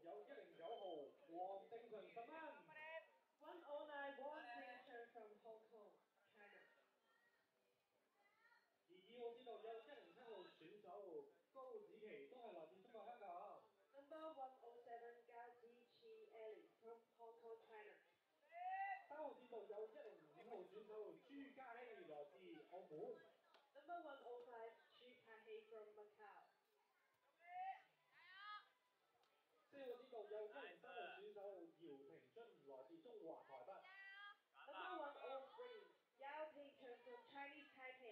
有109號黃正純10蚊。109 Wang Jingchen from Hong Kong, China。而2號線路有107號選手高子琪，都係來自中國香港。Number 107 Gao Ziqi Ellie from Hong Kong, China。3號線路有105號選手朱家希，來自澳門。Number 105 Chu Kahi from Macau。4號線路有103號選手姚廷津，來自中環台北。Number 103 Yao Pingchen from Chinese Taipei。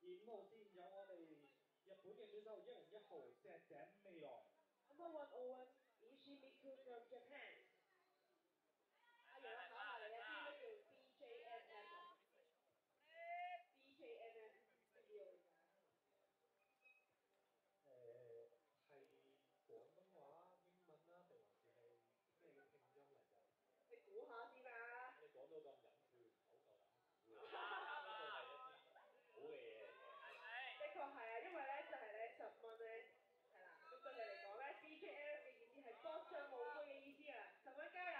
而5號線有我哋日本嘅選手101號石井未來。Number 101 Ishimiku from Japan。阿楊，我考下你啊，知唔知叫 BJNF？BJNF 知唔知我係廣東話、英文啦，定還是係咩嘅拼音嚟㗎？你估下先啦。你講到咁隱晦，唔好夠膽估喎。呢個係一啲好嘅嘢嚟嘅。的確係啊，因為咧就係咧10蚊咧，係啦，咁對你嚟講咧 BJNF 嘅意思係搏上無悔嘅意思啊，10蚊加油！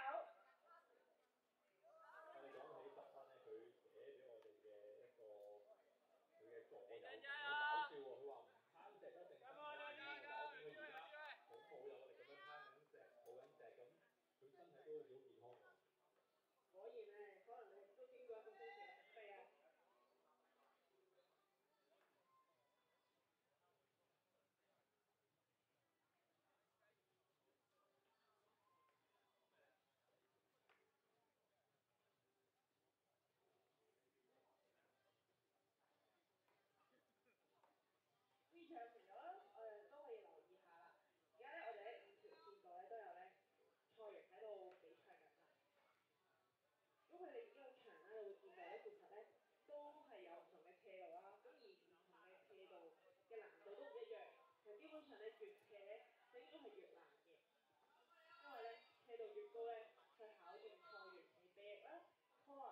我哋講起10蚊咧，佢寫俾我哋嘅一個佢嘅座右銘好搞笑喎，佢話唔貪石一定身體健康，但我見佢而家好冇有力咁樣貪緊石、抱緊石咁，佢身體都好似好健康喎。果然咧，可能你都經過一個星期嘅食飛啊！呢場朋友咧，都可以留意下啦。而家咧，我哋喺5條線度咧都有咧賽員喺度比賽緊啦。如果佢哋呢個場咧，你會見到咧，其實咧都係有唔同嘅斜路啦。咁而唔同嘅斜路嘅難度都唔一樣。其實基本上咧，越斜咧，就應該係越難嘅。因為咧，斜度越高咧，佢考驗賽員嘅臂力啦、core 啦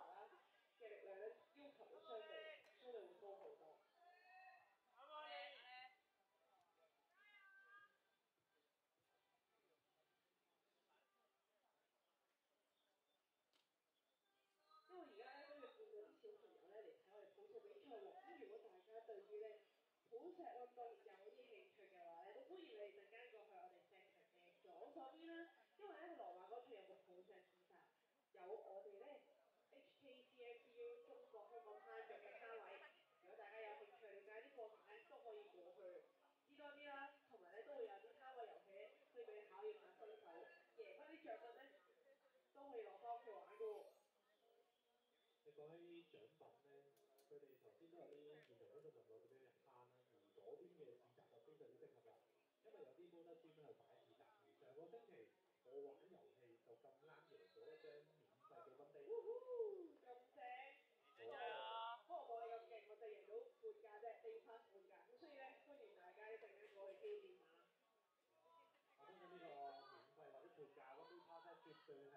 嘅力量咧，要求都相對會高好多。因為而家咧都要見到啲小朋友咧嚟睇我哋普石比賽喎，咁如果大家對於咧普石運動有啲興趣嘅話咧，都歡迎你哋陣間過去我哋石場嘅左手邊啦，因為咧羅馬嗰處有個普石比賽，有我哋咧 HKCMPU 中國香港攤腳嘅攤位，如果大家有興趣了解啲課程咧，都可以過去知多啲啦，同埋咧都會有啲攤位遊戲可以俾你考驗下身手，贏翻啲獎品咧都可以攞翻屋企玩噶喎。你講起獎品咧，佢哋頭先都有啲現場觀眾問我點樣入攤啦，而嗰邊嘅市集就非常之適合啦，因為有啲冇得專登去擺市集，而上個星期我玩遊戲就咁啱贏咗一張免費嘅溫地。咁正！不過冇你咁勁，我就贏到半價啫，day pass 半價，咁所以咧歡迎大家一陣間過去挑戰下。我相信呢個免費或者半價溫 day pass 絕對係